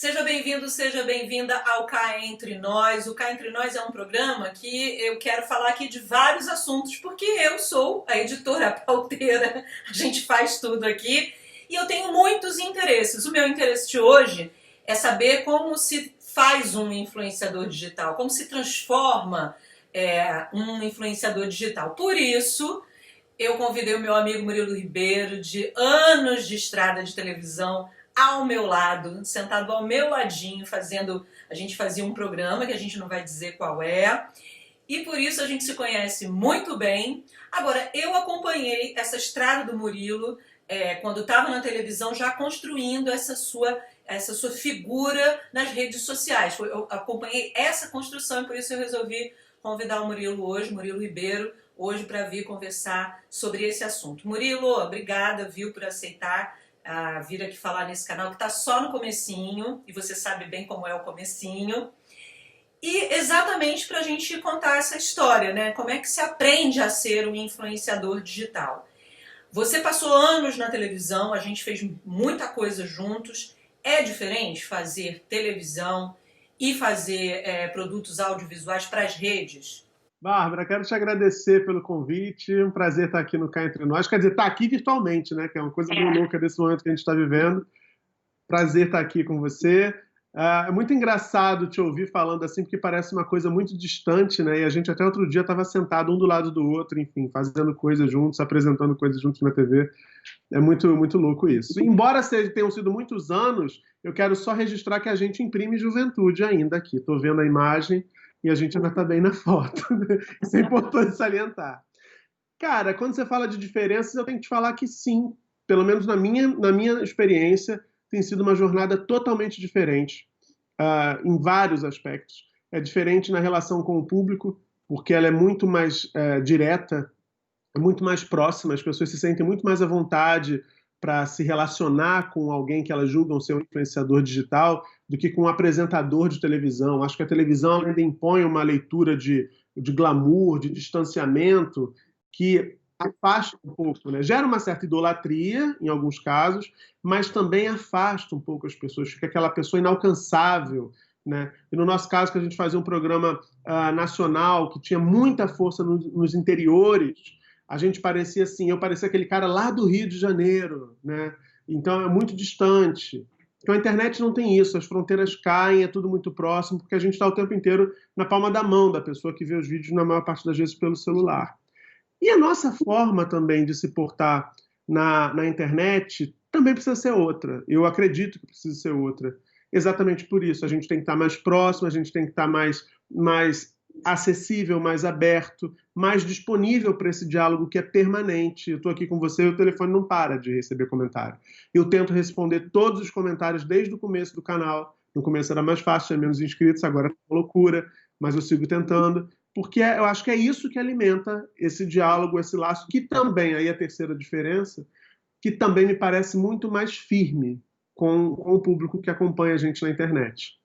Seja bem-vindo, seja bem-vinda ao Cá Entre Nós. O Cá Entre Nós é um programa que eu quero falar aqui de vários assuntos, porque eu sou a editora, a pauteira, a gente faz tudo aqui e eu tenho muitos interesses. O meu interesse de hoje é saber como se faz um influenciador digital, como se transforma um influenciador digital. Por isso, eu convidei o meu amigo Murilo Ribeiro, de anos de estrada de televisão, ao meu lado, sentado ao meu ladinho, a gente fazia um programa que a gente não vai dizer qual é, e por isso a gente se conhece muito bem. Agora, eu acompanhei essa estrada do Murilo quando estava na televisão, já construindo essa sua figura nas redes sociais. Eu acompanhei essa construção e por isso eu resolvi convidar o Murilo hoje, Murilo Ribeiro, hoje para vir conversar sobre esse assunto. Murilo, obrigada, viu, por aceitar vir aqui falar nesse canal que está só no comecinho, e você sabe bem como é o comecinho, e exatamente para a gente contar essa história, né? Como é que se aprende a ser um influenciador digital. Você passou anos na televisão, a gente fez muita coisa juntos. É diferente fazer televisão e fazer produtos audiovisuais para as redes? Bárbara, quero te agradecer pelo convite, um prazer estar aqui no Cá Entre Nós, quer dizer, estar aqui virtualmente, né, que é uma coisa meio louca desse momento que a gente está vivendo. Prazer estar aqui com você. É muito engraçado te ouvir falando assim, porque parece uma coisa muito distante, né, e a gente até outro dia estava sentado um do lado do outro, enfim, fazendo coisas juntos, apresentando coisas juntos na TV. É muito, muito louco isso. Embora tenham sido muitos anos, eu quero só registrar que a gente imprime juventude ainda aqui. Estou vendo a imagem e a gente ainda está bem na foto. Isso é importante salientar. Cara, quando você fala de diferenças, eu tenho que te falar que sim, pelo menos na minha experiência, tem sido uma jornada totalmente diferente, em vários aspectos. É diferente na relação com o público, porque ela é muito mais direta, é muito mais próxima, as pessoas se sentem muito mais à vontade para se relacionar com alguém que elas julgam ser um influenciador digital do que com um apresentador de televisão. Acho que a televisão ainda impõe uma leitura de glamour, de distanciamento, que afasta um pouco, né? Gera uma certa idolatria, em alguns casos, mas também afasta um pouco as pessoas, fica aquela pessoa inalcançável, né? E no nosso caso, que a gente fazia um programa nacional, que tinha muita força nos interiores, a gente parecia assim, eu parecia aquele cara lá do Rio de Janeiro, né? Então é muito distante. Então a internet não tem isso, as fronteiras caem, é tudo muito próximo, porque a gente está o tempo inteiro na palma da mão da pessoa que vê os vídeos, na maior parte das vezes, pelo celular. E a nossa forma também de se portar na internet também precisa ser outra. Eu acredito que precisa ser outra. Exatamente por isso, a gente tem que estar mais próximo, a gente tem que estar mais acessível, mais aberto, mais disponível para esse diálogo que é permanente. Eu estou aqui com você e o telefone não para de receber comentário. Eu tento responder todos os comentários desde o começo do canal. No começo era mais fácil, tinha menos inscritos, agora é uma loucura, mas eu sigo tentando, porque eu acho que é isso que alimenta esse diálogo, esse laço, que também, aí a terceira diferença, que também me parece muito mais firme com o público que acompanha a gente na internet.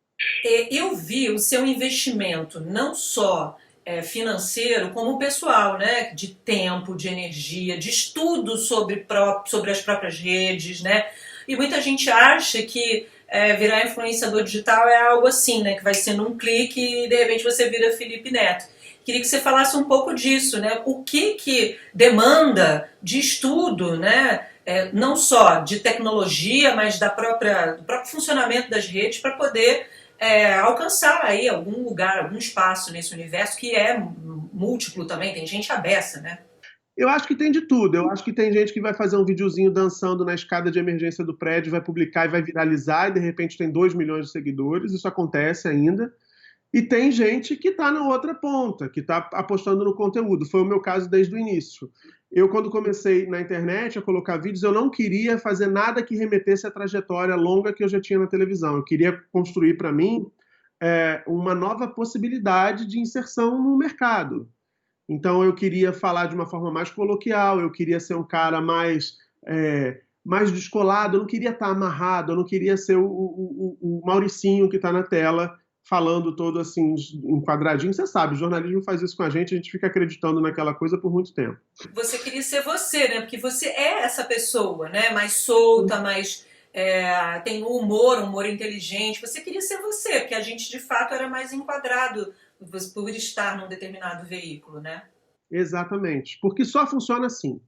Eu vi o seu investimento não só financeiro, como pessoal, né? De tempo, de energia, de estudo sobre as próprias redes, né? E muita gente acha que virar influenciador digital é algo assim, né? Que vai ser num clique e de repente você vira Felipe Neto. Queria que você falasse um pouco disso, né? O que demanda de estudo, né? Não só de tecnologia, mas do próprio funcionamento das redes para poder alcançar aí algum lugar, algum espaço nesse universo que é múltiplo também, tem gente à beça, né? Eu acho que tem de tudo. Eu acho que tem gente que vai fazer um videozinho dançando na escada de emergência do prédio, vai publicar e vai viralizar, e de repente tem 2 milhões de seguidores. Isso acontece ainda. E tem gente que está na outra ponta, que está apostando no conteúdo. Foi o meu caso desde o início. Eu, quando comecei na internet a colocar vídeos, eu não queria fazer nada que remetesse à trajetória longa que eu já tinha na televisão. Eu queria construir para mim uma nova possibilidade de inserção no mercado. Então eu queria falar de uma forma mais coloquial, eu queria ser um cara mais descolado, eu não queria estar amarrado, eu não queria ser o Mauricinho que está na tela falando todo assim, enquadradinho. Você sabe, o jornalismo faz isso com a gente fica acreditando naquela coisa por muito tempo. Você queria ser você, né? Porque você é essa pessoa, né? Mais solta, mais tem o humor, um humor inteligente. Você queria ser você, porque a gente de fato era mais enquadrado por estar num determinado veículo, né? Exatamente. Porque só funciona assim.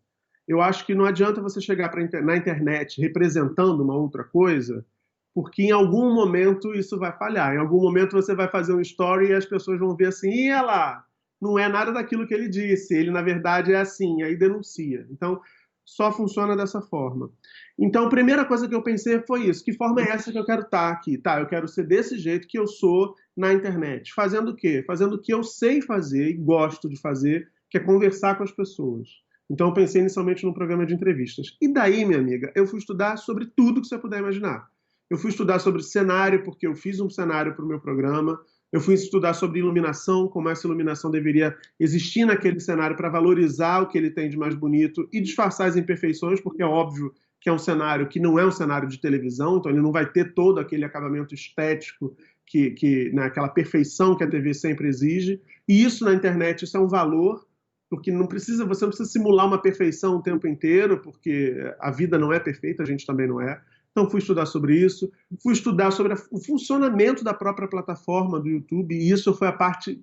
Eu acho que não adianta você chegar na internet representando uma outra coisa, porque em algum momento isso vai falhar. Em algum momento você vai fazer um story e as pessoas vão ver assim, e lá, não é nada daquilo que ele disse, ele na verdade é assim, aí denuncia. Então, só funciona dessa forma. Então, a primeira coisa que eu pensei foi isso, que forma é essa que eu quero estar aqui? Tá, eu quero ser desse jeito que eu sou na internet. Fazendo o quê? Fazendo o que eu sei fazer e gosto de fazer, que é conversar com as pessoas. Então, eu pensei inicialmente num programa de entrevistas. E daí, minha amiga, eu fui estudar sobre tudo que você puder imaginar. Eu fui estudar sobre cenário, porque eu fiz um cenário para o meu programa. Eu fui estudar sobre iluminação, como essa iluminação deveria existir naquele cenário para valorizar o que ele tem de mais bonito e disfarçar as imperfeições, porque é óbvio que é um cenário que não é um cenário de televisão, então ele não vai ter todo aquele acabamento estético, né, aquela perfeição que a TV sempre exige. E isso na internet, isso é um valor, porque você não precisa simular uma perfeição o tempo inteiro, porque a vida não é perfeita, a gente também não é. Então, fui estudar sobre isso, fui estudar sobre o funcionamento da própria plataforma do YouTube, e isso foi a parte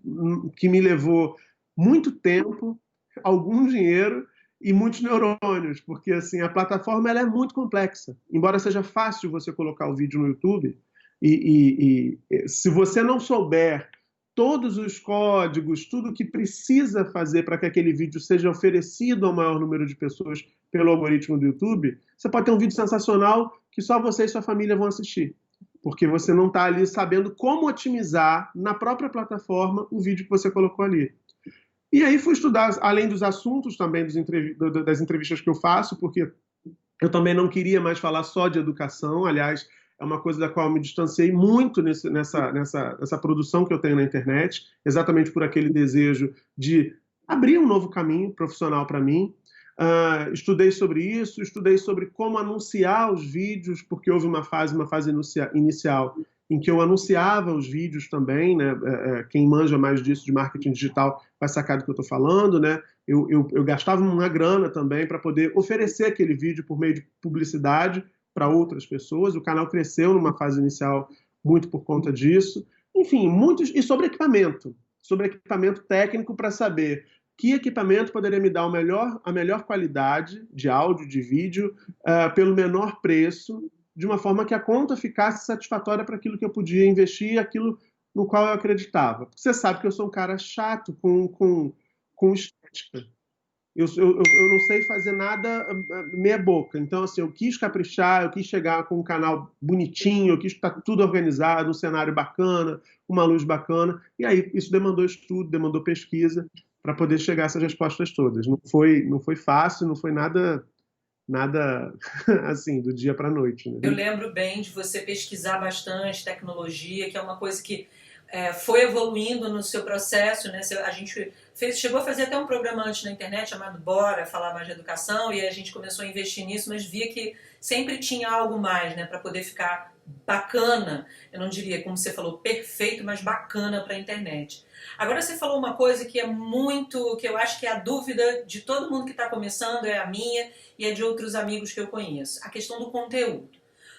que me levou muito tempo, algum dinheiro e muitos neurônios, porque assim, a plataforma ela é muito complexa. Embora seja fácil você colocar o vídeo no YouTube, se você não souber todos os códigos, tudo que precisa fazer para que aquele vídeo seja oferecido ao maior número de pessoas pelo algoritmo do YouTube, você pode ter um vídeo sensacional que só você e sua família vão assistir. Porque você não está ali sabendo como otimizar na própria plataforma o vídeo que você colocou ali. E aí fui estudar, além dos assuntos também das entrevistas que eu faço, porque eu também não queria mais falar só de educação, aliás, é uma coisa da qual eu me distanciei muito nessa produção que eu tenho na internet, exatamente por aquele desejo de abrir um novo caminho profissional para mim. Estudei sobre isso, estudei sobre como anunciar os vídeos, porque houve uma fase inicial em que eu anunciava os vídeos também, né? Quem manja mais disso de marketing digital vai sacar do que eu estou falando, né? Eu gastava uma grana também para poder oferecer aquele vídeo por meio de publicidade para outras pessoas. O canal cresceu numa fase inicial muito por conta disso. Enfim, e sobre equipamento técnico para saber que equipamento poderia me dar a melhor qualidade de áudio, de vídeo, pelo menor preço, de uma forma que a conta ficasse satisfatória para aquilo que eu podia investir e aquilo no qual eu acreditava. Você sabe que eu sou um cara chato com estética. Eu não sei fazer nada meia boca. Então, assim, eu quis caprichar, eu quis chegar com um canal bonitinho, eu quis estar tudo organizado, um cenário bacana, uma luz bacana. E aí, isso demandou estudo, demandou pesquisa para poder chegar a essas respostas todas. Não foi fácil, não foi nada assim, do dia para a noite. Né? Eu lembro bem de você pesquisar bastante tecnologia, que é uma coisa que foi evoluindo no seu processo, né? A gente chegou a fazer até um programa antes na internet chamado Bora, falar mais de educação, e a gente começou a investir nisso, mas via que sempre tinha algo mais, né, para poder ficar bacana. Eu não diria, como você falou, perfeito, mas bacana para a internet. Agora você falou uma coisa que que eu acho que é a dúvida de todo mundo que está começando, é a minha e é de outros amigos que eu conheço, a questão do conteúdo.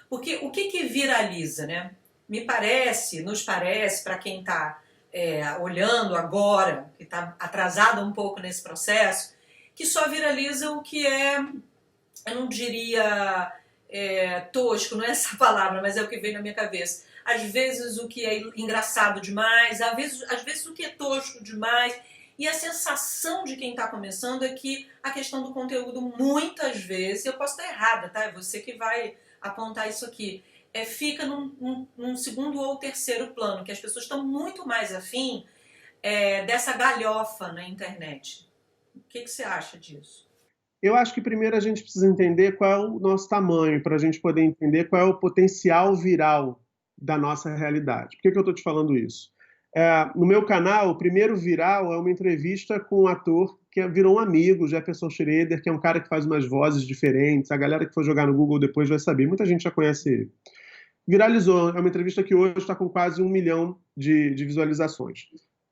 Porque o que viraliza, né? Nos parece, para quem está olhando agora, que está atrasado um pouco nesse processo, que só viraliza o que eu não diria tosco, não é essa palavra, mas é o que vem na minha cabeça. Às vezes o que é engraçado demais, às vezes o que é tosco demais. E a sensação de quem está começando é que a questão do conteúdo, muitas vezes, eu posso estar errada, tá? É você que vai apontar isso aqui. Fica num segundo ou terceiro plano, que as pessoas estão muito mais afim dessa galhofa na internet. O que você acha disso? Eu acho que primeiro a gente precisa entender qual é o nosso tamanho, para a gente poder entender qual é o potencial viral da nossa realidade. Por que eu estou te falando isso? No meu canal, o primeiro viral é uma entrevista com um ator que virou um amigo, Jefferson Schroeder, que é um cara que faz umas vozes diferentes. A galera que for jogar no Google depois vai saber. Muita gente já conhece ele. Viralizou. É uma entrevista que hoje está com quase 1 milhão de visualizações.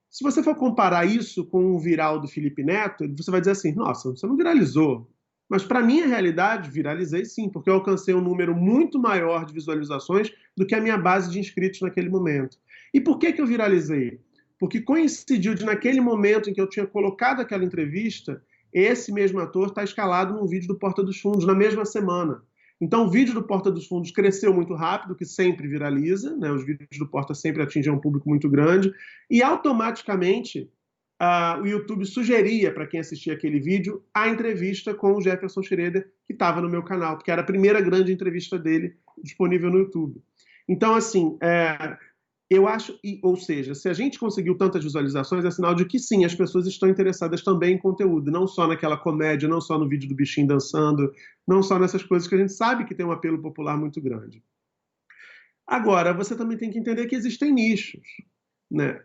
Se você for comparar isso com o viral do Felipe Neto, você vai dizer assim, nossa, você não viralizou. Mas, para minha realidade, viralizei sim, porque eu alcancei um número muito maior de visualizações do que a minha base de inscritos naquele momento. E por que eu viralizei? Porque coincidiu de, naquele momento em que eu tinha colocado aquela entrevista, esse mesmo ator está escalado num vídeo do Porta dos Fundos, na mesma semana. Então, o vídeo do Porta dos Fundos cresceu muito rápido, que sempre viraliza, né? Os vídeos do Porta sempre atingem um público muito grande, e automaticamente o YouTube sugeria para quem assistia aquele vídeo a entrevista com o Jefferson Schroeder, que estava no meu canal, porque era a primeira grande entrevista dele disponível no YouTube. Então, assim, eu acho, ou seja, se a gente conseguiu tantas visualizações, é sinal de que sim, as pessoas estão interessadas também em conteúdo, não só naquela comédia, não só no vídeo do bichinho dançando, não só nessas coisas que a gente sabe que tem um apelo popular muito grande. Agora, você também tem que entender que existem nichos. Né?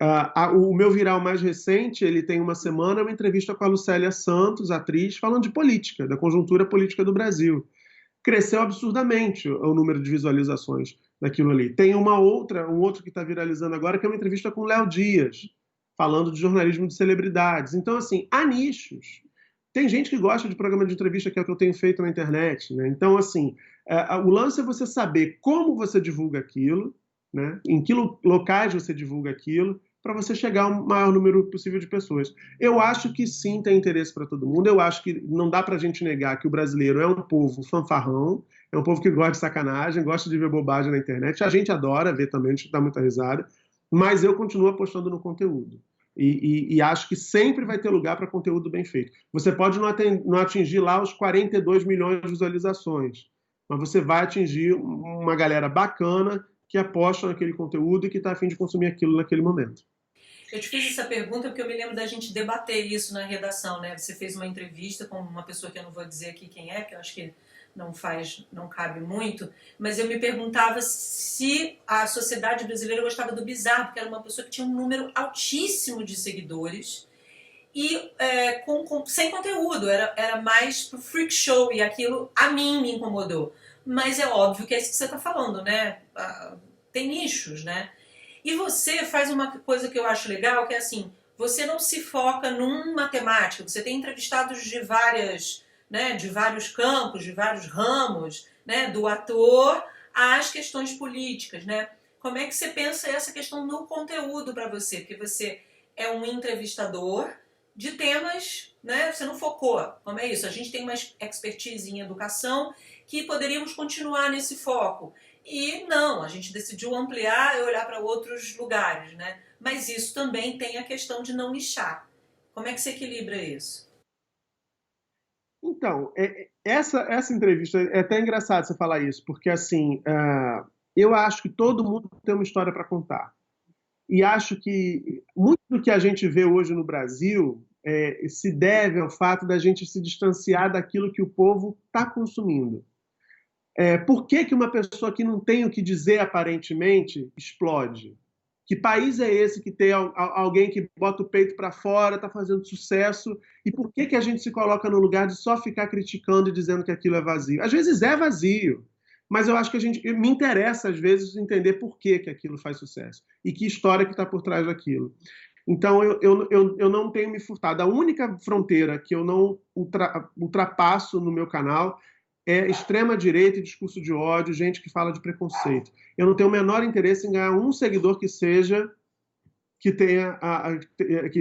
O meu viral mais recente, ele tem uma semana, uma entrevista com a Lucélia Santos, atriz, falando de política, da conjuntura política do Brasil. Cresceu absurdamente o número de visualizações daquilo ali. Tem um outro que está viralizando agora, que é uma entrevista com o Léo Dias, falando de jornalismo de celebridades. Então, assim, há nichos. Tem gente que gosta de programa de entrevista, que é o que eu tenho feito na internet. Né? Então, assim, o lance é você saber como você divulga aquilo, né? Em que locais você divulga aquilo, para você chegar ao maior número possível de pessoas. Eu acho que sim, tem interesse para todo mundo. Eu acho que não dá para a gente negar que o brasileiro é um povo fanfarrão, é um povo que gosta de sacanagem, gosta de ver bobagem na internet. A gente adora ver também, a gente dá muita risada, mas eu continuo apostando no conteúdo. E acho que sempre vai ter lugar para conteúdo bem feito. Você pode não atingir lá os 42 milhões de visualizações, mas você vai atingir uma galera bacana que aposta naquele conteúdo e que está a fim de consumir aquilo naquele momento. Eu te fiz essa pergunta porque eu me lembro da gente debater isso na redação, né? Você fez uma entrevista com uma pessoa que eu não vou dizer aqui quem é, que eu acho que não cabe muito, mas eu me perguntava se a sociedade brasileira gostava do Bizarro, porque era uma pessoa que tinha um número altíssimo de seguidores e sem conteúdo, era mais pro freak show, e aquilo a mim me incomodou. Mas é óbvio que é isso que você está falando, né? Tem nichos, né? E você faz uma coisa que eu acho legal, que é assim, você não se foca numa temática, você tem entrevistados de vários campos, de vários ramos, né? Do ator às questões políticas, né? Como é que você pensa essa questão no conteúdo para você? Porque você é um entrevistador de temas, né? Você não focou. Como é isso? A gente tem uma expertise em educação que poderíamos continuar nesse foco. E não, a gente decidiu ampliar e olhar para outros lugares, né? Mas isso também tem a questão de não nichar. Como é que você equilibra isso? Então, essa entrevista, é até engraçado você falar isso, porque assim, eu acho que todo mundo tem uma história para contar. E acho que muito do que a gente vê hoje no Brasil se deve ao fato da gente se distanciar daquilo que o povo está consumindo. Por que uma pessoa que não tem o que dizer aparentemente explode? Que país é esse que tem alguém que bota o peito para fora, está fazendo sucesso? E por que a gente se coloca no lugar de só ficar criticando e dizendo que aquilo é vazio? Às vezes é vazio, mas eu acho que me interessa às vezes entender por que aquilo faz sucesso e que história que está por trás daquilo. Então eu não tenho me furtado. A única fronteira que eu não ultrapasso no meu canal é extrema-direita e discurso de ódio, gente que fala de preconceito. Eu não tenho o menor interesse em ganhar um seguidor que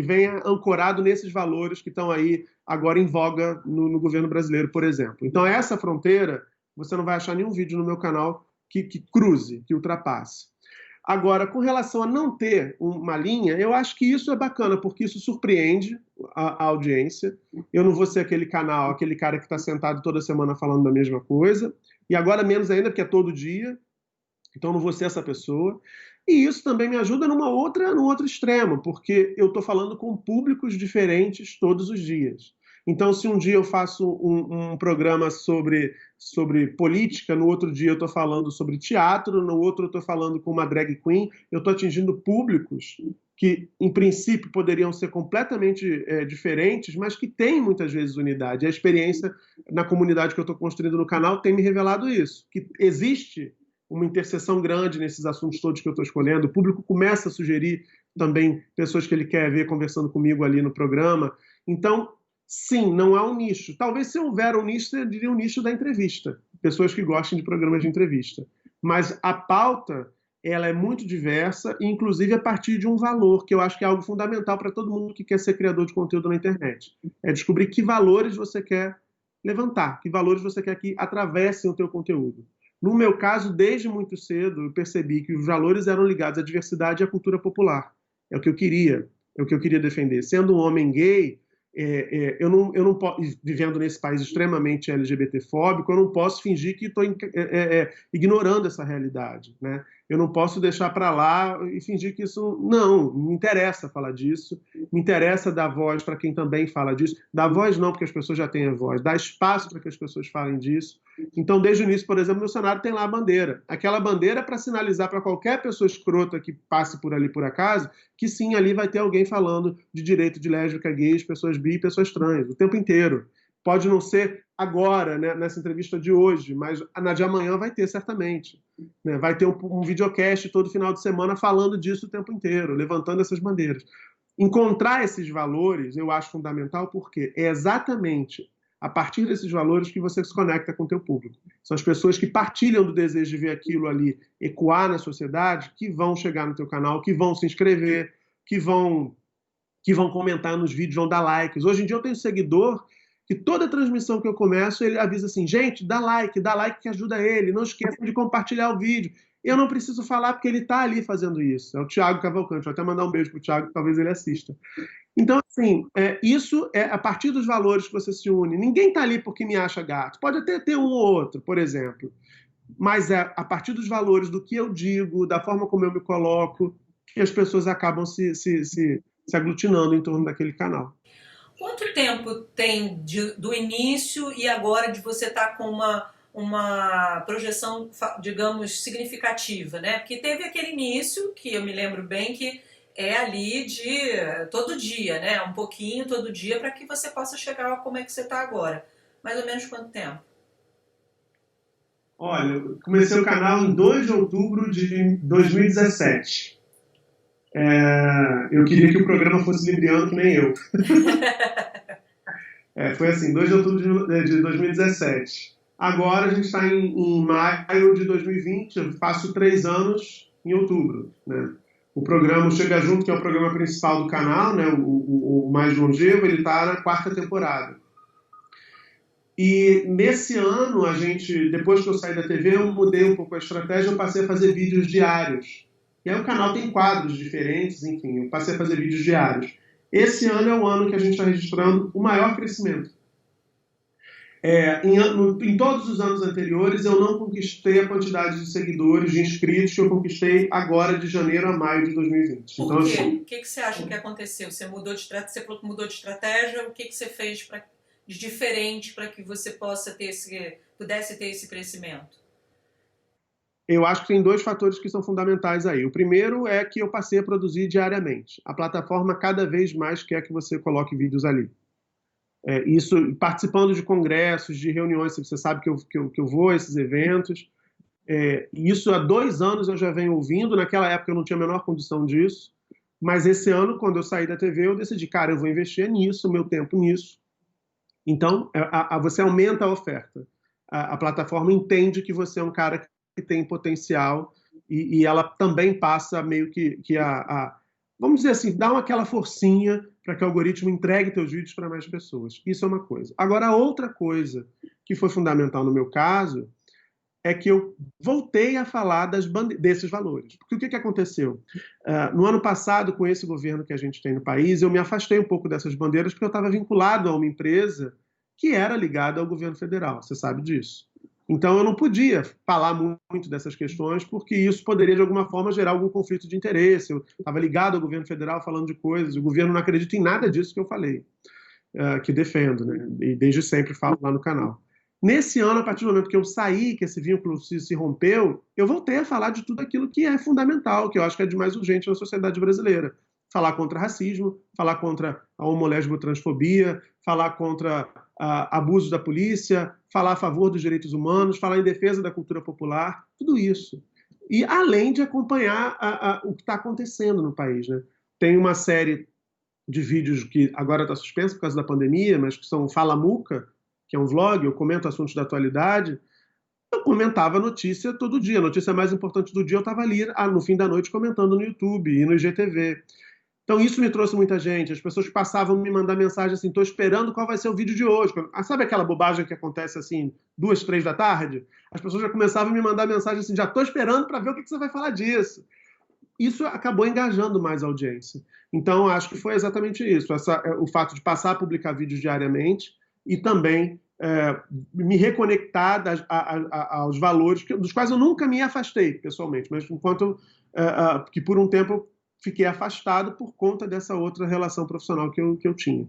venha ancorado nesses valores que estão aí agora em voga no governo brasileiro, por exemplo. Então, essa fronteira, você não vai achar nenhum vídeo no meu canal que cruze, que ultrapasse. Agora, com relação a não ter uma linha, eu acho que isso é bacana, porque isso surpreende a audiência. Eu não vou ser aquele cara que está sentado toda semana falando da mesma coisa, e agora menos ainda, porque é todo dia, então não vou ser essa pessoa. E isso também me ajuda num outro extremo, porque eu estou falando com públicos diferentes todos os dias. Então, se um dia eu faço um programa sobre política, no outro dia eu estou falando sobre teatro, no outro eu estou falando com uma drag queen, eu estou atingindo públicos que, em princípio, poderiam ser completamente diferentes, mas que têm, muitas vezes, unidade. A experiência na comunidade que eu estou construindo no canal tem me revelado isso, que existe uma interseção grande nesses assuntos todos que eu estou escolhendo. O público começa a sugerir também pessoas que ele quer ver conversando comigo ali no programa. Então, sim, não há um nicho. Talvez se houver um nicho, eu diria um nicho da entrevista. Pessoas que gostem de programas de entrevista. Mas a pauta, ela é muito diversa, inclusive a partir de um valor, que eu acho que é algo fundamental para todo mundo que quer ser criador de conteúdo na internet. É descobrir que valores você quer levantar, que valores você quer que atravessem o teu conteúdo. No meu caso, desde muito cedo, eu percebi que os valores eram ligados à diversidade e à cultura popular. É o que eu queria, é o que eu queria defender. Sendo um homem gay, eu não posso, vivendo nesse país extremamente LGBTfóbico, eu não posso fingir que estou ignorando essa realidade, né? Eu não posso deixar para lá e fingir que isso... Não, me interessa falar disso, me interessa dar voz para quem também fala disso. Dar voz não, porque as pessoas já têm a voz. Dar espaço para que as pessoas falem disso. Então, desde o início, por exemplo, no Senado tem lá a bandeira. Aquela bandeira é para sinalizar para qualquer pessoa escrota que passe por ali por acaso, que sim, ali vai ter alguém falando de direito de lésbica, gays, pessoas bi, pessoas trans, o tempo inteiro. Pode não ser agora, né, nessa entrevista de hoje, mas na de amanhã vai ter, certamente. Né? Vai ter um videocast todo final de semana falando disso o tempo inteiro, levantando essas bandeiras. Encontrar esses valores eu acho fundamental, porque é exatamente a partir desses valores que você se conecta com o teu público. São as pessoas que partilham do desejo de ver aquilo ali ecoar na sociedade, que vão chegar no teu canal, que vão se inscrever, que vão comentar nos vídeos, vão dar likes. Hoje em dia eu tenho seguidor que toda transmissão que eu começo, ele avisa assim, gente, dá like que ajuda ele, não esqueça de compartilhar o vídeo. Eu não preciso falar porque ele está ali fazendo isso. É o Thiago Cavalcante, vou até mandar um beijo pro Thiago, que talvez ele assista. Então, assim, isso é a partir dos valores que você se une. Ninguém está ali porque me acha gato. Pode até ter um ou outro, por exemplo. Mas é a partir dos valores, do que eu digo, da forma como eu me coloco, que as pessoas acabam se aglutinando em torno daquele canal. Quanto tempo tem do início e agora de você estar com uma projeção, digamos, significativa, né? Porque teve aquele início, que eu me lembro bem, que é ali de todo dia, né? Um pouquinho todo dia para que você possa chegar a como é que você está agora. Mais ou menos quanto tempo? Olha, eu comecei o canal em 2 de outubro de 2017. Eu queria que o programa fosse libriano que nem eu. Foi assim, 2 de outubro de 2017. Agora a gente está em maio de 2020, eu faço 3 anos em outubro. Né? O programa Chega Junto, que é o programa principal do canal, né? o mais longevo, ele está na 4ª temporada. E nesse ano, depois que eu saí da TV, eu mudei um pouco a estratégia, eu passei a fazer vídeos diários. E aí o canal tem quadros diferentes, enfim, eu passei a fazer vídeos diários. Esse ano é o ano que a gente está registrando o maior crescimento. Em todos os anos anteriores, eu não conquistei a quantidade de seguidores, de inscritos que eu conquistei agora de janeiro a maio de 2020. Por então, quê? Assim, o que você acha que aconteceu? Você falou que mudou de estratégia, o que você fez de diferente para que você pudesse ter esse crescimento? Eu acho que tem 2 fatores que são fundamentais aí. O primeiro é que eu passei a produzir diariamente. A plataforma cada vez mais quer que você coloque vídeos ali. Isso, participando de congressos, de reuniões, você sabe que eu vou a esses eventos. Isso há 2 anos eu já venho ouvindo. Naquela época eu não tinha a menor condição disso. Mas esse ano, quando eu saí da TV, eu decidi, cara, eu vou investir nisso, meu tempo nisso. Então, você aumenta a oferta. A plataforma entende que você é um cara que tem potencial e ela também passa meio que vamos dizer assim, dá aquela forcinha para que o algoritmo entregue teus vídeos para mais pessoas. Isso é uma coisa. Agora, a outra coisa que foi fundamental no meu caso é que eu voltei a falar desses valores. Porque o que aconteceu? No ano passado, com esse governo que a gente tem no país, eu me afastei um pouco dessas bandeiras porque eu estava vinculado a uma empresa que era ligada ao governo federal. Você sabe disso. Então, eu não podia falar muito dessas questões, porque isso poderia, de alguma forma, gerar algum conflito de interesse. Eu estava ligado ao governo federal falando de coisas, o governo não acredita em nada disso que eu falei, que defendo, né? E desde sempre falo lá no canal. Nesse ano, a partir do momento que eu saí, que esse vínculo se rompeu, eu voltei a falar de tudo aquilo que é fundamental, que eu acho que é de mais urgente na sociedade brasileira. Falar contra racismo, falar contra a homolesbotransfobia, falar contra abuso da polícia, falar a favor dos direitos humanos, falar em defesa da cultura popular, tudo isso. E além de acompanhar o que está acontecendo no país. Né? Tem uma série de vídeos que agora está suspenso por causa da pandemia, mas que são Fala Muca, que é um vlog, eu comento assuntos da atualidade. Eu comentava notícia todo dia. A notícia mais importante do dia eu estava ali no fim da noite comentando no YouTube e no IGTV. Então isso me trouxe muita gente. As pessoas passavam a me mandar mensagem assim: estou esperando qual vai ser o vídeo de hoje. Sabe aquela bobagem que acontece assim, 2, 3 da tarde? As pessoas já começavam a me mandar mensagem assim: já estou esperando para ver o que você vai falar disso. Isso acabou engajando mais a audiência. Então acho que foi exatamente isso. O fato de passar a publicar vídeos diariamente e também me reconectar aos valores dos quais eu nunca me afastei pessoalmente, mas enquanto que por um tempo eu fiquei afastado por conta dessa outra relação profissional que eu tinha.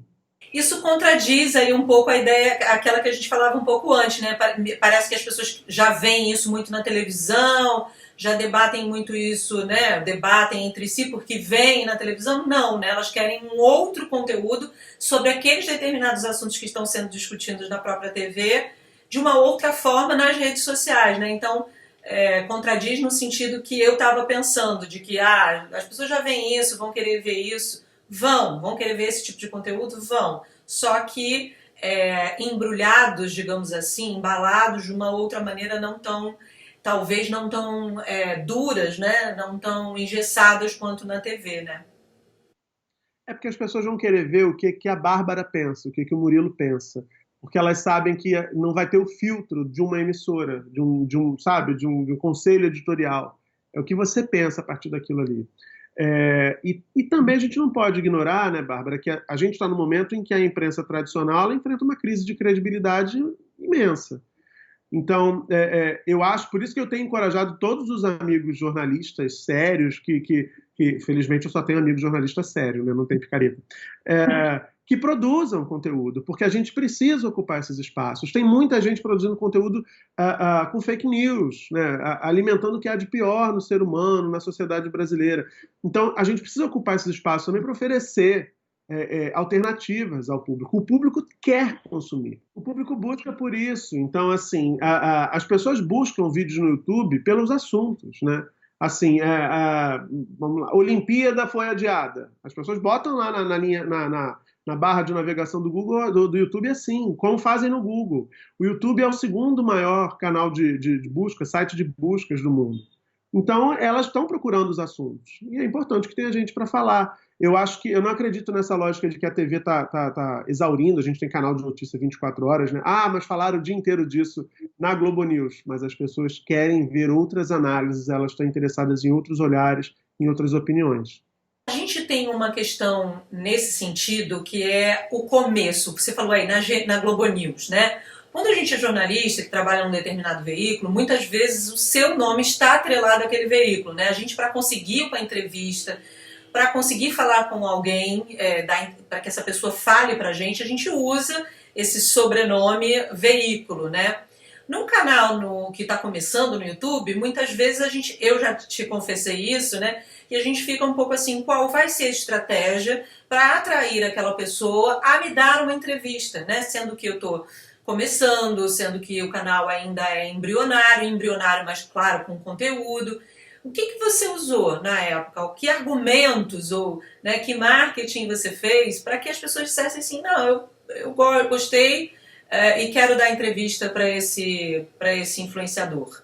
Isso contradiz aí um pouco a ideia, aquela que a gente falava um pouco antes, né? Parece que as pessoas já veem isso muito na televisão, já debatem muito isso, né? Debatem entre si porque veem na televisão. Não, né? Elas querem um outro conteúdo sobre aqueles determinados assuntos que estão sendo discutidos na própria TV de uma outra forma nas redes sociais, né? Então, contradiz no sentido que eu estava pensando, de que as pessoas já veem isso, vão querer ver isso. Vão querer ver esse tipo de conteúdo? Vão. Só que embrulhados, digamos assim, embalados de uma outra maneira talvez não tão duras, né? Não tão engessadas quanto na TV, né? É porque as pessoas vão querer ver o que a Bárbara pensa, o que o Murilo pensa. Porque elas sabem que não vai ter o filtro de uma emissora, de um conselho editorial. É o que você pensa a partir daquilo ali. E também a gente não pode ignorar, né, Bárbara, que a gente está no momento em que a imprensa tradicional enfrenta uma crise de credibilidade imensa. Então, eu acho, por isso que eu tenho encorajado todos os amigos jornalistas sérios, que felizmente eu só tenho amigos jornalistas sérios, né, não tem picareta, que produzam conteúdo, porque a gente precisa ocupar esses espaços. Tem muita gente produzindo conteúdo com fake news, né, alimentando o que há de pior no ser humano, na sociedade brasileira. Então, a gente precisa ocupar esses espaços também para oferecer alternativas ao público. O público quer consumir. O público busca por isso. Então, assim, as pessoas buscam vídeos no YouTube pelos assuntos, né? Assim, vamos lá, Olimpíada foi adiada. As pessoas botam lá na barra de navegação do Google, do YouTube, assim, como fazem no Google. O YouTube é o segundo maior canal de busca, site de buscas do mundo. Então, elas estão procurando os assuntos. E é importante que tenha gente para falar. Eu não acredito nessa lógica de que a TV está exaurindo, a gente tem canal de notícia 24 horas, né? Mas falaram o dia inteiro disso na Globo News. Mas as pessoas querem ver outras análises, elas estão interessadas em outros olhares, em outras opiniões. A gente tem uma questão nesse sentido que é o começo, que você falou aí na Globo News, né? Quando a gente é jornalista que trabalha num determinado veículo, muitas vezes o seu nome está atrelado àquele veículo, né? A gente, para conseguir uma entrevista, para conseguir falar com alguém, para que essa pessoa fale para a gente usa esse sobrenome veículo, né? Num canal que está começando no YouTube, muitas vezes eu já te confessei isso, né? E a gente fica um pouco assim, qual vai ser a estratégia para atrair aquela pessoa a me dar uma entrevista, né? Sendo que eu estou começando, sendo que o canal ainda é embrionário, mas claro, com conteúdo. O que você usou na época? Que argumentos ou que marketing você fez para que as pessoas dissessem assim, não, eu gostei e quero dar entrevista para esse influenciador?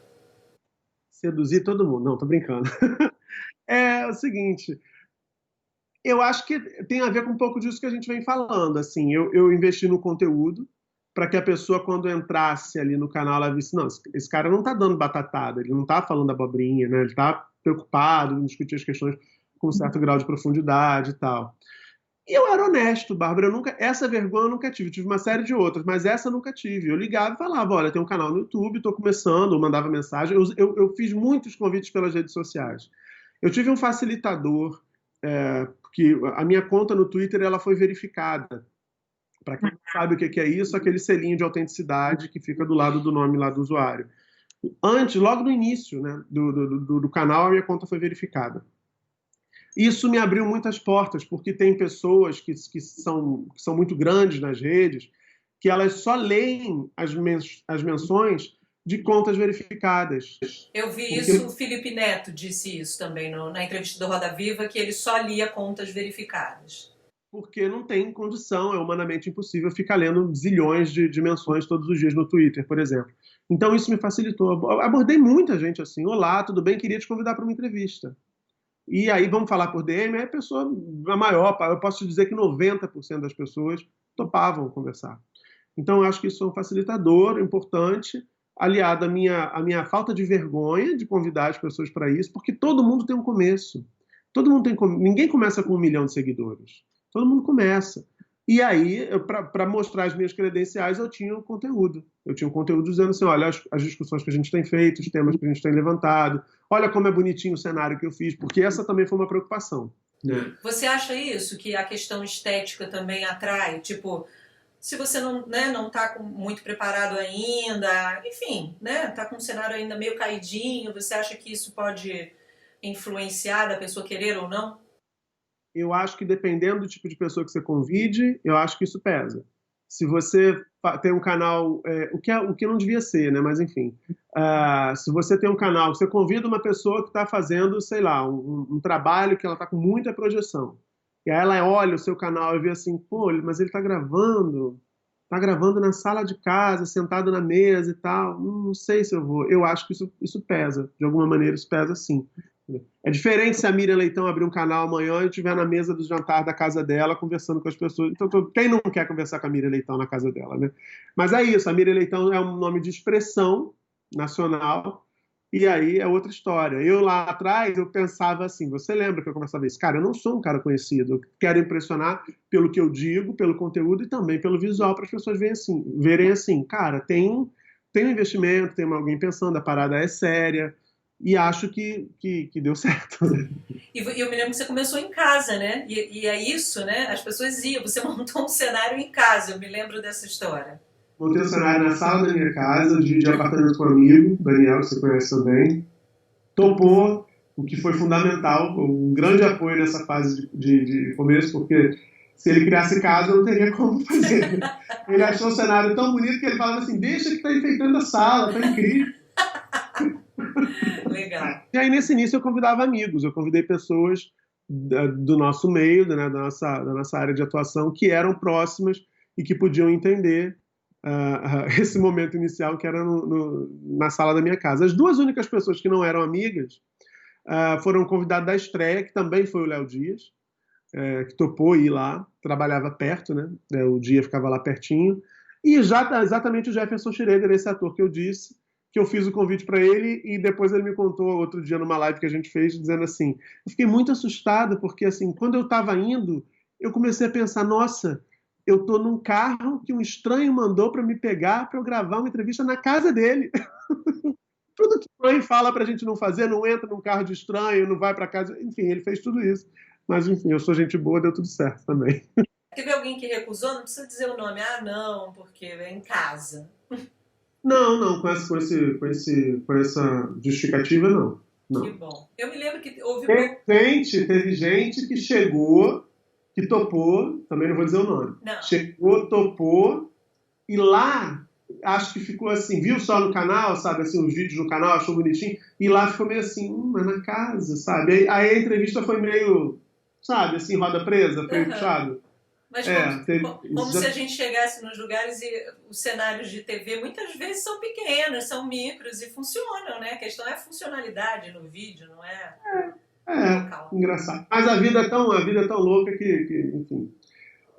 Seduzir todo mundo. Não, tô brincando. É o seguinte, eu acho que tem a ver com um pouco disso que a gente vem falando. Assim, eu investi no conteúdo para que a pessoa, quando entrasse ali no canal, ela visse, não, esse cara não está dando batatada, ele não está falando abobrinha, né? Ele está preocupado em discutir as questões com um certo grau de profundidade e tal. E eu era honesto, Bárbara, essa vergonha eu nunca tive. Eu tive uma série de outras, mas essa eu nunca tive. Eu ligava e falava, olha, tem um canal no YouTube, estou começando, eu mandava mensagem. Eu fiz muitos convites pelas redes sociais. Eu tive um facilitador, porque a minha conta no Twitter ela foi verificada. Para quem não sabe o que é isso, aquele selinho de autenticidade que fica do lado do nome lá do usuário. Logo no início, né, do canal, a minha conta foi verificada. Isso me abriu muitas portas, porque tem pessoas que são muito grandes nas redes, que elas só leem as menções de contas verificadas. Eu vi isso, o Felipe Neto disse isso também na entrevista do Roda Viva, que ele só lia contas verificadas. porque não tem condição, é humanamente impossível ficar lendo zilhões de menções todos os dias no Twitter, por exemplo. Então isso me facilitou. Abordei muita gente assim, olá, tudo bem? Queria te convidar para uma entrevista. E aí vamos falar por DM, a pessoa, a maior, eu posso te dizer que 90% das pessoas topavam conversar. Então eu acho que isso é um facilitador importante, aliado à minha falta de vergonha de convidar as pessoas para isso, porque todo mundo tem um começo. Todo mundo tem, ninguém começa com 1 milhão de seguidores. Todo mundo começa. E aí, para mostrar as minhas credenciais, eu tinha um conteúdo. Eu tinha um conteúdo dizendo assim, olha, as discussões que a gente tem feito, os temas que a gente tem levantado, olha como é bonitinho o cenário que eu fiz, porque essa também foi uma preocupação. Né? Você acha isso, que a questão estética também atrai? Tipo, se você não, né, não tá muito preparado ainda, enfim, né, tá com um cenário ainda meio caidinho, você acha que isso pode influenciar da pessoa querer ou não? Eu acho que dependendo do tipo de pessoa que você convide, eu acho que isso pesa. Se você tem um canal, o que não devia ser, né? Mas enfim, se você tem um canal, você convida uma pessoa que está fazendo, sei lá, um trabalho que ela está com muita projeção. E aí ela olha o seu canal e vê assim, pô, mas ele está gravando na sala de casa, sentado na mesa e tal. Não sei se eu vou. Eu acho que isso pesa, de alguma maneira isso pesa sim. É diferente se a Miriam Leitão abrir um canal amanhã e estiver na mesa do jantar da casa dela conversando com as pessoas. Então, quem não quer conversar com a Miriam Leitão na casa dela, né? Mas é isso, a Miriam Leitão é um nome de expressão nacional e aí é outra história. Eu lá atrás, eu pensava assim, você lembra que eu conversava isso? Cara, eu não sou um cara conhecido, eu quero impressionar pelo que eu digo, pelo conteúdo e também pelo visual para as pessoas verem assim, cara, tem um investimento, tem alguém pensando, a parada é séria. E acho que deu certo. E eu me lembro que você começou em casa, né? E é isso, né? As pessoas iam, você montou um cenário em casa, eu me lembro dessa história. Montei um cenário na sala da minha casa, eu dividi apartamento com um amigo, Daniel, que você conhece também. Topou, o que foi fundamental, um grande apoio nessa fase de começo, porque se ele criasse casa, eu não teria como fazer. Ele achou o cenário tão bonito que ele falava assim, deixa que está enfeitando a sala, tá incrível. Legal. E aí, nesse início, eu convidava amigos, eu convidei pessoas do nosso meio, né, da nossa área de atuação, que eram próximas e que podiam entender esse momento inicial que era na sala da minha casa. As duas únicas pessoas que não eram amigas foram convidadas da estreia, que também foi o Léo Dias, que topou ir lá, trabalhava perto, né, o dia ficava lá pertinho, e já exatamente o Jefferson Schroeder, esse ator que eu disse, que eu fiz o convite para ele e depois ele me contou outro dia numa live que a gente fez, dizendo assim, eu fiquei muito assustado porque assim, quando eu estava indo, eu comecei a pensar, nossa, eu estou num carro que um estranho mandou para me pegar para eu gravar uma entrevista na casa dele. Tudo que o mãe fala para a gente não fazer, não entra num carro de estranho, não vai para casa, enfim, ele fez tudo isso. Mas enfim, eu sou gente boa, deu tudo certo também. Teve alguém que recusou? Não precisa dizer o nome. Ah, não, porque é em casa. Não, com essa justificativa, não. Que bom. Eu me lembro que houve... Teve gente que chegou, que topou, também não vou dizer o nome. Não. Chegou, topou, e lá, acho que ficou assim, viu só no canal, sabe, assim, os vídeos no canal, achou bonitinho, e lá ficou meio assim, mas na casa, sabe? Aí a entrevista foi meio, sabe, assim, roda presa, foi puxado. Mas como se a gente chegasse nos lugares e os cenários de TV muitas vezes são pequenos, são micros e funcionam, né? A questão é a funcionalidade no vídeo, não é? Local. Engraçado. Mas a vida é tão louca que enfim,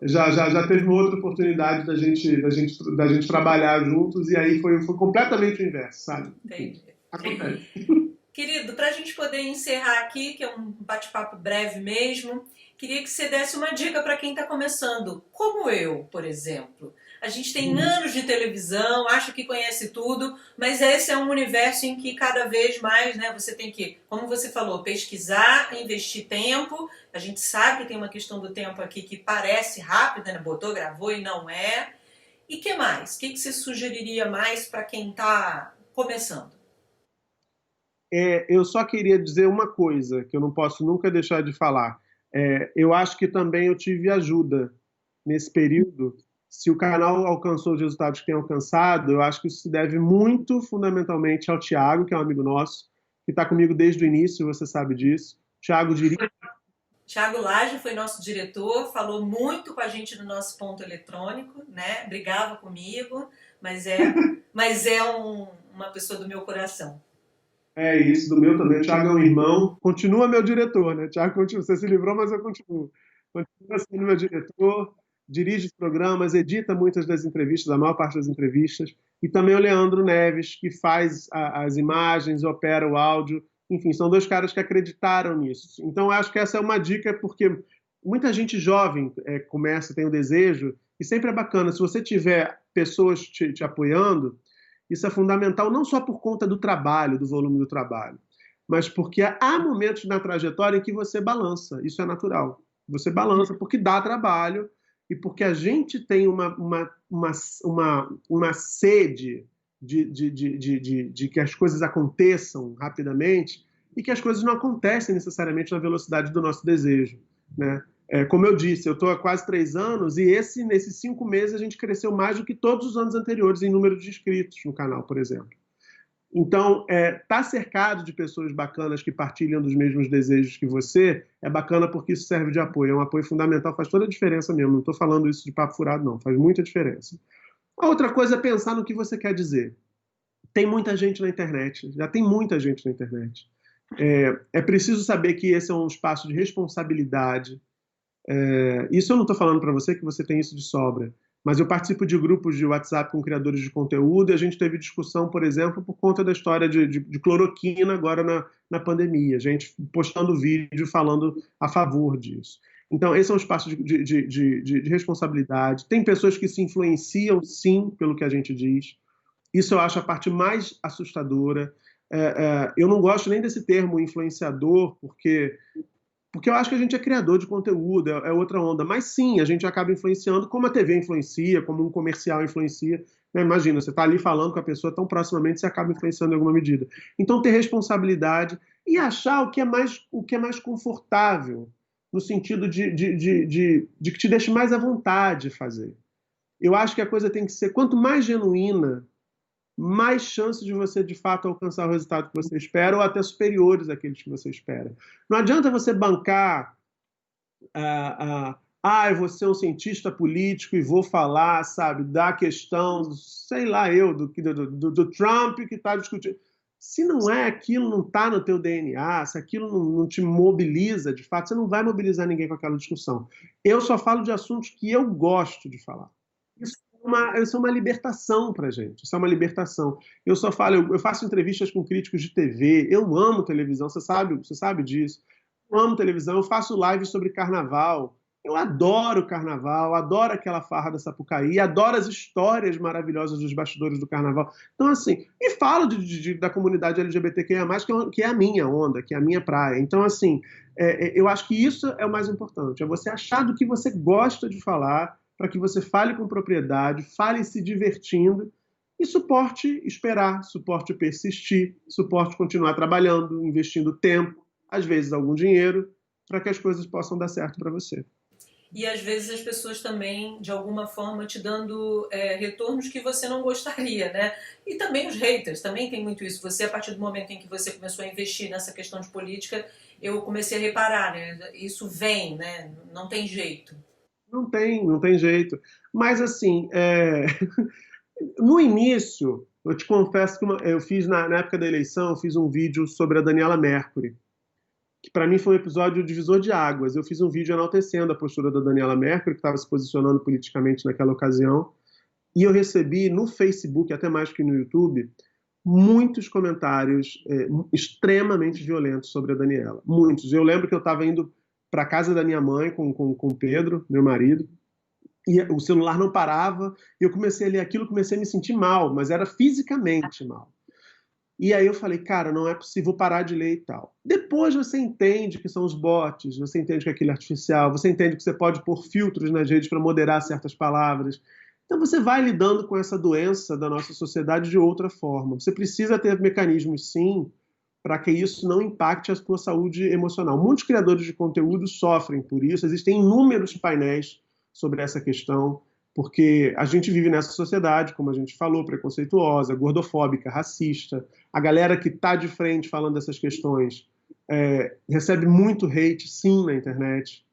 já teve uma outra oportunidade da gente trabalhar juntos e aí foi completamente o inverso, sabe? Entendi. Acontece. Querido, para a gente poder encerrar aqui, que é um bate-papo breve mesmo, queria que você desse uma dica para quem está começando, como eu, por exemplo. A gente tem anos de televisão, acha que conhece tudo, mas esse é um universo em que cada vez mais, né, você tem que, como você falou, pesquisar, investir tempo. A gente sabe que tem uma questão do tempo aqui que parece rápida, né? Botou, gravou e não é. E que mais? O que você sugeriria mais para quem está começando? Eu só queria dizer uma coisa que eu não posso nunca deixar de falar. Eu acho que também eu tive ajuda nesse período. Se o canal alcançou os resultados que tem alcançado, eu acho que isso se deve muito fundamentalmente ao Thiago, que é um amigo nosso, que está comigo desde o início, você sabe disso. Thiago Diri, Tiago Lage foi nosso diretor, falou muito com a gente no nosso ponto eletrônico, né? Brigava comigo, mas é uma pessoa do meu coração. É isso, do meu também. O Thiago é um irmão, continua meu diretor, né? Thiago, continua, você se livrou, mas eu continuo. Continua sendo meu diretor, dirige os programas, edita muitas das entrevistas, a maior parte das entrevistas. E também o Leandro Neves, que faz as imagens, opera o áudio. Enfim, são dois caras que acreditaram nisso. Então, eu acho que essa é uma dica, porque muita gente jovem começa, tem o desejo, e sempre é bacana, se você tiver pessoas te apoiando, isso é fundamental não só por conta do trabalho, do volume do trabalho, mas porque há momentos na trajetória em que você balança. Isso é natural. Você balança porque dá trabalho e porque a gente tem uma sede de que as coisas aconteçam rapidamente e que as coisas não acontecem necessariamente na velocidade do nosso desejo, né? Como eu disse, eu estou há quase 3 anos e nesses 5 meses a gente cresceu mais do que todos os anos anteriores em número de inscritos no canal, por exemplo. Então, estar cercado de pessoas bacanas que partilham dos mesmos desejos que você é bacana porque isso serve de apoio. É um apoio fundamental, faz toda a diferença mesmo. Não estou falando isso de papo furado, não. Faz muita diferença. A outra coisa é pensar no que você quer dizer. Tem muita gente na internet, já tem muita gente na internet. É preciso saber que esse é um espaço de responsabilidade. Isso eu não estou falando para você que você tem isso de sobra, mas eu participo de grupos de WhatsApp com criadores de conteúdo e a gente teve discussão, por exemplo, por conta da história de cloroquina agora na pandemia, gente postando vídeo falando a favor disso. Então, esse é um espaço de responsabilidade. Tem pessoas que se influenciam, sim, pelo que a gente diz. Isso eu acho a parte mais assustadora. Eu não gosto nem desse termo influenciador, porque eu acho que a gente é criador de conteúdo, é outra onda. Mas sim, a gente acaba influenciando como a TV influencia, como um comercial influencia. Né? Imagina, você está ali falando com a pessoa tão proximamente, você acaba influenciando em alguma medida. Então, ter responsabilidade e achar o que é mais confortável, no sentido de que te deixe mais à vontade de fazer. Eu acho que a coisa tem que ser, quanto mais genuína, mais chance de você, de fato, alcançar o resultado que você espera ou até superiores àqueles que você espera. Não adianta você bancar eu vou ser um cientista político e vou falar, sabe, da questão, sei lá eu, do Trump que está discutindo. Se não é aquilo, não está no teu DNA, se aquilo não te mobiliza, de fato, você não vai mobilizar ninguém com aquela discussão. Eu só falo de assuntos que eu gosto de falar. Isso é uma libertação para a gente. Isso é uma libertação. Eu só falo, eu faço entrevistas com críticos de TV. Eu amo televisão, você sabe disso. Eu amo televisão. Eu faço lives sobre carnaval. Eu adoro carnaval, adoro aquela farra da Sapucaí, adoro as histórias maravilhosas dos bastidores do carnaval. Então, assim, e falo da comunidade LGBTQIA+, que é a minha onda, que é a minha praia. Então, assim, eu acho que isso é o mais importante, é você achar do que você gosta de falar, para que você fale com propriedade, fale se divertindo e suporte esperar, suporte persistir, suporte continuar trabalhando, investindo tempo, às vezes algum dinheiro, para que as coisas possam dar certo para você. E às vezes as pessoas também, de alguma forma, te dando retornos que você não gostaria, né? E também os haters, também tem muito isso. Você, a partir do momento em que você começou a investir nessa questão de política, eu comecei a reparar, né? Isso vem, né? Não tem jeito. Não tem jeito. Mas, assim, no início, eu te confesso que eu fiz, na época da eleição, eu fiz um vídeo sobre a Daniela Mercury, que para mim foi um episódio divisor de águas. Eu fiz um vídeo enaltecendo a postura da Daniela Mercury, que estava se posicionando politicamente naquela ocasião, e eu recebi no Facebook, até mais que no YouTube, muitos comentários extremamente violentos sobre a Daniela. Muitos. Eu lembro que eu estava indo para a casa da minha mãe com o Pedro, meu marido, e o celular não parava, e eu comecei a ler aquilo, comecei a me sentir mal, mas era fisicamente mal. E aí eu falei, cara, não é possível parar de ler e tal. Depois você entende que são os bots, você entende que é aquilo é artificial, você entende que você pode pôr filtros nas redes para moderar certas palavras. Então você vai lidando com essa doença da nossa sociedade de outra forma. Você precisa ter mecanismos, sim, para que isso não impacte a sua saúde emocional. Muitos criadores de conteúdo sofrem por isso, existem inúmeros painéis sobre essa questão, porque a gente vive nessa sociedade, como a gente falou, preconceituosa, gordofóbica, racista. A galera que está de frente falando dessas questões recebe muito hate, sim, na internet.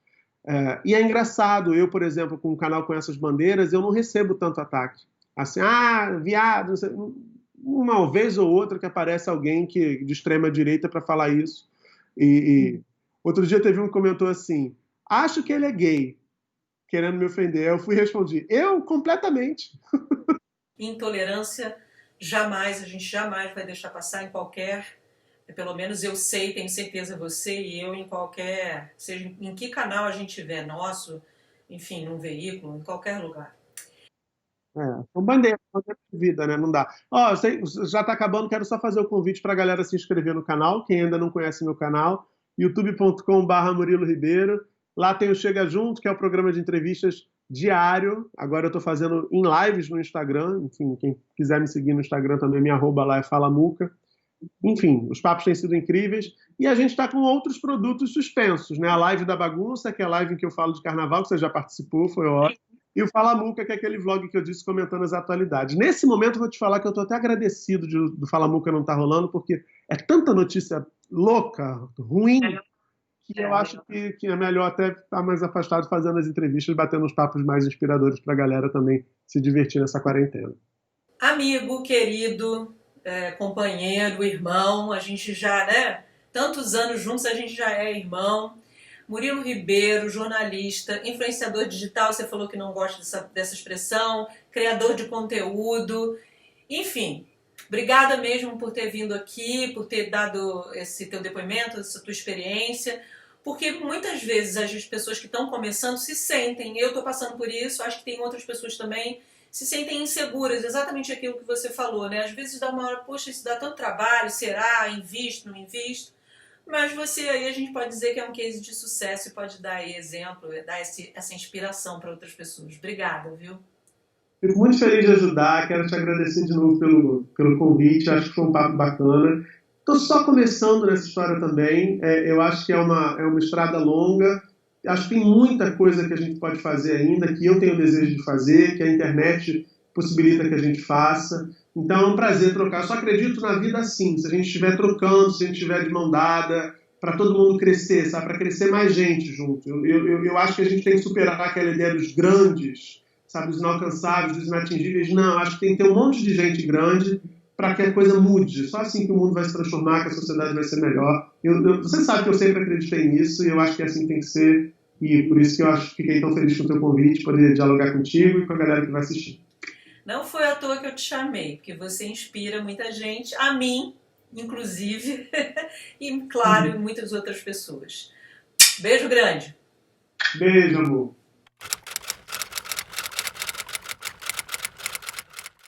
E é engraçado, eu, por exemplo, com um canal com essas bandeiras, eu não recebo tanto ataque. Assim, viado, não sei, uma vez ou outra que aparece alguém de extrema direita para falar isso. E outro dia teve um que comentou assim, acho que ele é gay, querendo me ofender. Eu fui responder, eu completamente. Intolerância, jamais, a gente jamais vai deixar passar em qualquer, pelo menos eu sei, tenho certeza você e eu em qualquer, seja em que canal a gente tiver, nosso, enfim, num veículo, em qualquer lugar. São bandeira de vida, né? Não dá. Já está acabando, quero só fazer o convite para a galera se inscrever no canal, quem ainda não conhece meu canal, youtube.com/Murilo Ribeiro. Lá tem o Chega Junto, que é o programa de entrevistas diário. Agora eu estou fazendo em lives no Instagram. Enfim, quem quiser me seguir no Instagram também, me arroba lá é Falamuca. Enfim, os papos têm sido incríveis. E a gente está com outros produtos suspensos, né? A live da bagunça, que é a live em que eu falo de carnaval, que você já participou, foi ótimo. E o Fala Muca, que é aquele vlog que eu disse comentando as atualidades. Nesse momento, eu vou te falar que eu estou até agradecido do Fala Muca não estar rolando, porque é tanta notícia louca, ruim, que eu acho que é melhor até estar mais afastado fazendo as entrevistas, batendo uns papos mais inspiradores para a galera também se divertir nessa quarentena. Amigo, querido, companheiro, irmão, a gente já, né? Tantos anos juntos, a gente já é irmão. Murilo Ribeiro, jornalista, influenciador digital, você falou que não gosta dessa expressão, criador de conteúdo, enfim. Obrigada mesmo por ter vindo aqui, por ter dado esse teu depoimento, essa tua experiência, porque muitas vezes as pessoas que estão começando se sentem, eu estou passando por isso, acho que tem outras pessoas também, se sentem inseguras, exatamente aquilo que você falou, né? Às vezes dá uma hora, poxa, isso dá tanto trabalho, será? Invisto, não invisto? Mas você aí, a gente pode dizer que é um case de sucesso e pode dar aí exemplo, dar essa inspiração para outras pessoas. Obrigada, viu? Fico muito feliz de ajudar, quero te agradecer de novo pelo convite, acho que foi um papo bacana. Estou só começando nessa história também, eu acho que é uma estrada longa, acho que tem muita coisa que a gente pode fazer ainda, que eu tenho desejo de fazer, que a internet possibilita que a gente faça. Então é um prazer trocar. Eu só acredito na vida assim, se a gente estiver trocando, se a gente estiver de mão dada, para todo mundo crescer, sabe? Para crescer mais gente junto. Eu acho que a gente tem que superar aquela ideia dos grandes, sabe? Dos inalcançáveis, dos inatingíveis. Não, acho que tem que ter um monte de gente grande para que a coisa mude. Só assim que o mundo vai se transformar, que a sociedade vai ser melhor. Você sabe que eu sempre acreditei nisso e eu acho que assim tem que ser. E por isso que eu fiquei tão feliz com o teu convite, poder dialogar contigo e com a galera que vai assistir. Não foi à toa que eu te chamei, porque você inspira muita gente, a mim, inclusive, e, claro, muitas outras pessoas. Beijo grande. Beijo, amor.